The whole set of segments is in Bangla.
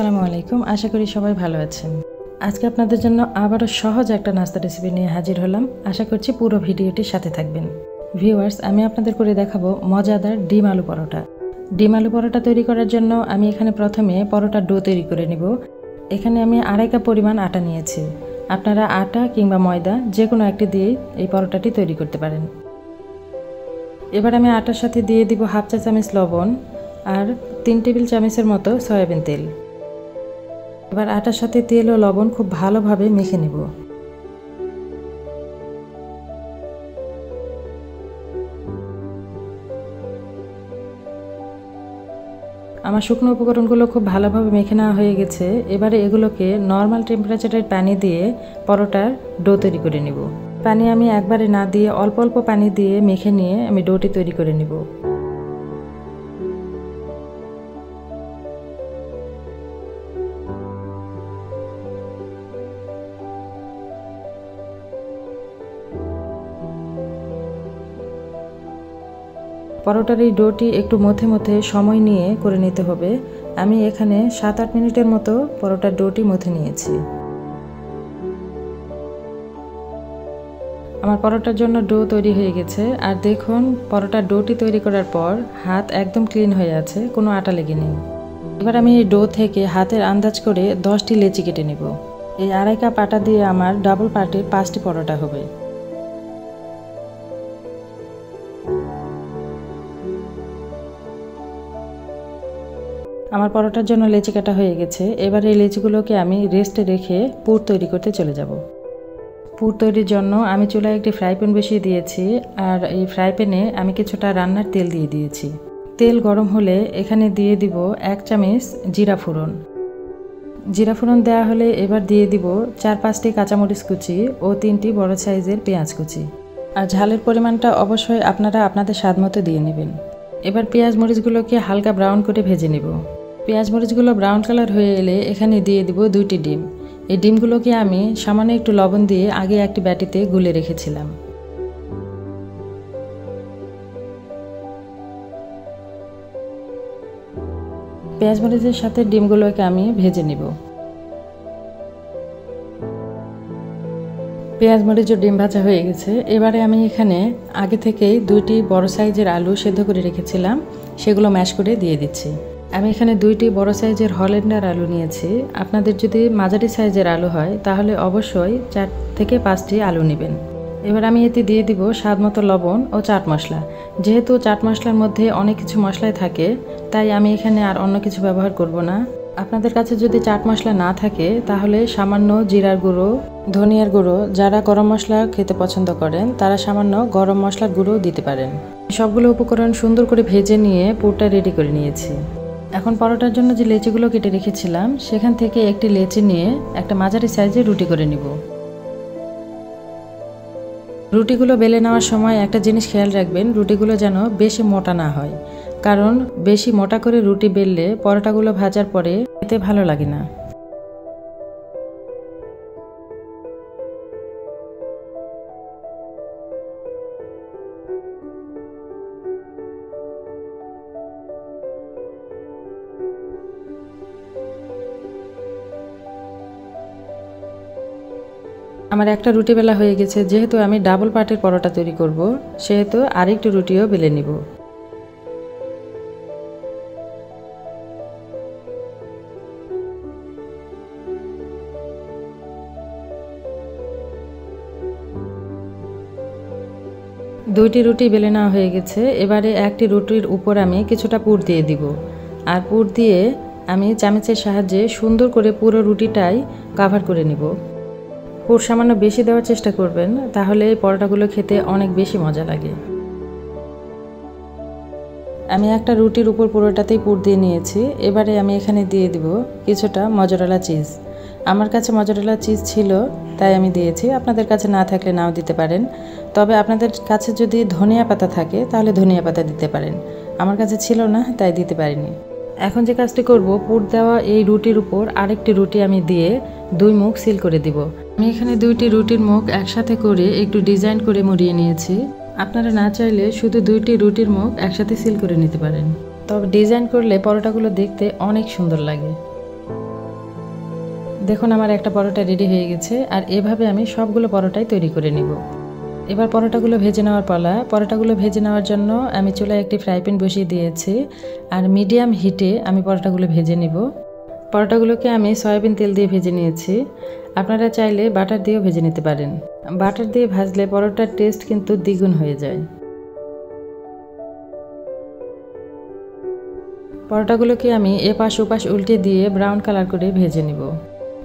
আসসালামু আলাইকুম। আশা করি সবাই ভালো আছেন। আজকে আপনাদের জন্য আবারও সহজ একটা নাস্তা রেসিপি নিয়ে হাজির হলাম। আশা করছি পুরো ভিডিওটির সাথে থাকবেন। ভিউয়ার্স, আমি আপনাদের করে দেখাবো মজাদার ডিম আলু পরোটা। ডিম আলু পরোটা তৈরি করার জন্য আমি এখানে প্রথমে পরোটার ডো তৈরি করে নিব। এখানে আমি 2.5 কাপ পরিমাণ আটা নিয়েছি। আপনারা আটা কিংবা ময়দা যে কোনো একটি দিয়ে এই পরোটাটি তৈরি করতে পারেন। এবার আমি আটার সাথে দিয়ে দিব 1/2 চা চামচ লবণ আর 3 টেবিল চামচের মতো সয়াবিন তেল। এবার আটার সাথে তেল ও লবণ খুব ভালোভাবে মেখে নেব। আমার শুকনো উপকরণগুলো খুব ভালোভাবে মেখে নেওয়া হয়ে গেছে। এবারে এগুলোকে নর্মাল টেম্পারেচারের পানি দিয়ে পরোটার ডো তৈরি করে নেব। পানি আমি একবারে না দিয়ে অল্প অল্প পানি দিয়ে মেখে নিয়ে আমি ডোটি তৈরি করে নেব। পরোটার এই ডোটি একটু মধ্যে মধ্যে সময় নিয়ে করে নিতে হবে। আমি এখানে 7-8 মিনিটের মতো পরোটার ডোটি মথে নিয়েছি। আমার পরোটার জন্য ডো তৈরি হয়ে গেছে। আর দেখুন, পরোটার ডোটি তৈরি করার পর হাত একদম ক্লিন হয়ে আছে, কোনো আটা লেগে নেই। এবার আমি এই ডো থেকে হাতের আন্দাজ করে 10টি লেচি কেটে নেব। এই 2.5 কাপ আটা দিয়ে আমার ডাবল পার্টের 5টি পরোটা হবে। আমার পরোটার জন্য লেচি কাটা হয়ে গেছে। এবার এই লেচিগুলোকে আমি রেস্টে রেখে পুর তৈরি করতে চলে যাব। পুর তৈরির জন্য আমি চুলায় একটি ফ্রাই প্যান বসিয়ে দিয়েছি। আর এই ফ্রাই প্যানে আমি কিছুটা রান্নার তেল দিয়ে দিয়েছি। তেল গরম হলে এখানে দিয়ে দিব 1 চামচ জিরা ফোড়ন। জিরা ফোড়ন দেওয়া হলে এবার দিয়ে দিব 4-5টি কাঁচামরিচ কুচি ও 3টি বড় সাইজের পেঁয়াজ কুচি। আর ঝালের পরিমাণটা অবশ্যই আপনারা আপনাদের স্বাদ মতো দিয়ে নেবেন। এবার পেঁয়াজ মরিচগুলোকে হালকা ব্রাউন করে ভেজে নেব। পেঁয়াজ মরিচগুলো ব্রাউন কালার হয়ে এলে এখানে দিয়ে দিব 2টি ডিম। এই ডিমগুলোকে আমি সামান্য একটু লবণ দিয়ে আগে একটি বাটিতে গুলে রেখেছিলাম। পেঁয়াজ মরিচের সাথে ডিমগুলোকে আমি ভেজে নিব। পেঁয়াজ মরিচ ও ডিম ভাজা হয়ে গেছে। এবারে আমি এখানে আগে থেকেই 2টি বড় সাইজের আলু সেদ্ধ করে রেখেছিলাম, সেগুলো ম্যাশ করে দিয়ে দিচ্ছি। আমি এখানে 2টি বড় সাইজের হল্যান্ডার আলু নিয়েছি। আপনাদের যদি মাঝারি সাইজের আলু হয় তাহলে অবশ্যই 4 থেকে 5টি আলু নেবেন। এবার আমি এতে দিয়ে দিব স্বাদ মতো লবণ ও চাট মশলা। যেহেতু চাট মশলার মধ্যে অনেক কিছু মশলাই থাকে, তাই আমি এখানে আর অন্য কিছু ব্যবহার করব না। আপনাদের কাছে যদি চাট মশলা না থাকে তাহলে সামান্য জিরার গুঁড়ো, ধনিয়ার গুঁড়ো, যারা গরম মশলা খেতে পছন্দ করেন তারা সামান্য গরম মশলার গুঁড়ো দিতে পারেন। সবগুলো উপকরণ সুন্দর করে ভেজে নিয়ে পুরটা রেডি করে নিয়েছি। এখন পরোটার জন্য যে লেচিগুলো কেটে রেখেছিলাম সেখান থেকে একটি লেচি নিয়ে একটা মাঝারি সাইজের রুটি করে নিব। রুটিগুলো বেলে নেওয়ার সময় একটা জিনিস খেয়াল রাখবেন, রুটিগুলো যেন বেশি মোটা না হয়, কারণ বেশি মোটা করে রুটি বেললে পরোটাগুলো ভাজার পরে খেতে ভালো লাগে না। আমার একটা রুটি বেলা হয়ে গেছে। যেহেতু আমি ডাবল পার্টের পরোটা তৈরি করব, সেহেতু আরেকটু রুটিও বেলে নিব। দুইটি রুটি বেলে নেওয়া হয়ে গেছে। এবারে একটি রুটির উপর আমি কিছুটা পুর দিয়ে দিব। আর পুর দিয়ে আমি চামচের সাহায্যে সুন্দর করে পুরো রুটিটাই কভার করে নিব। পুর সামান্য বেশি দেওয়ার চেষ্টা করবেন, তাহলে এই পরোটাগুলো খেতে অনেক বেশি মজা লাগে। আমি একটা রুটির উপর পুরোটাতেই পুর দিয়ে নিয়েছি। এবারে আমি এখানে দিয়ে দিব কিছুটা মজরেলা চিজ। আমার কাছে মজরেলা চিজ ছিল তাই আমি দিয়েছি, আপনাদের কাছে না থাকলে নাও দিতে পারেন। তবে আপনাদের কাছে যদি ধনিয়া পাতা থাকে তাহলে ধনিয়া পাতা দিতে পারেন। আমার কাছে ছিল না তাই দিতে পারিনি। এখন যে কাজটি করব, পুর দেওয়া এই রুটির উপর আরেকটি রুটি আমি দিয়ে 2 মুখ সিল করে দিব। আমি এখানে 2টি রুটির মুখ একসাথে করে একটু ডিজাইন করে মুড়িয়ে নিয়েছি। আপনারা না চাইলে শুধু 2টি রুটির মুখ একসাথে সিল করে নিতে পারেন, তবে ডিজাইন করলে পরোটাগুলো দেখতে অনেক সুন্দর লাগে। দেখুন আমার একটা পরোটা রেডি হয়ে গেছে, আর এভাবে আমি সবগুলো পরোটাই তৈরি করে নিব। এবার পরোটাগুলো ভেজে নেওয়ার পালা। পরোটাগুলো ভেজে নেওয়ার জন্য আমি চুলায় একটি ফ্রাই প্যান বসিয়ে দিয়েছি, আর মিডিয়াম হিটে আমি পরোটাগুলো ভেজে নিব। পরোটাগুলোকে আমি সয়াবিন তেল দিয়ে ভেজে নিয়েছি। আপনারা চাইলে বাটার দিয়েও ভেজে নিতে পারেন। বাটার দিয়ে ভাজলে পরোটার টেস্ট কিন্তু দ্বিগুণ হয়ে যায়। পরোটাগুলোকে আমি এপাশ ওপাশ উল্টে দিয়ে ব্রাউন কালার করে ভেজে নিব।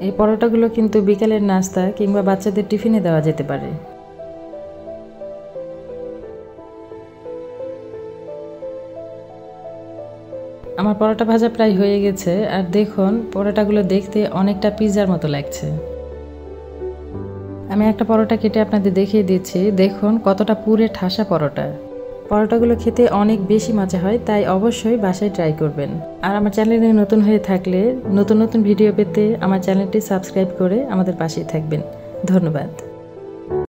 এই পরোটাগুলো কিন্তু বিকালের নাস্তা কিংবা বাচ্চাদের টিফিনে দেওয়া যেতে পারে। আমার পরোটা ভাজা প্রায় হয়ে গেছে, আর দেখুন পরোটাগুলো দেখতে অনেকটা পিৎজার মতো লাগছে। আমি একটা পরোটা কেটে আপনাদের দেখিয়ে দিচ্ছি। দেখুন কতটা পুরে ঠাসা পরোটা। পরোটাগুলো খেতে অনেক বেশি মজা হয়, তাই অবশ্যই বাসায় ট্রাই করবেন। আর আমার চ্যানেলে নতুন হয়ে থাকলে নতুন নতুন ভিডিও পেতে আমার চ্যানেলটি সাবস্ক্রাইব করে আমাদের পাশেই থাকবেন। ধন্যবাদ।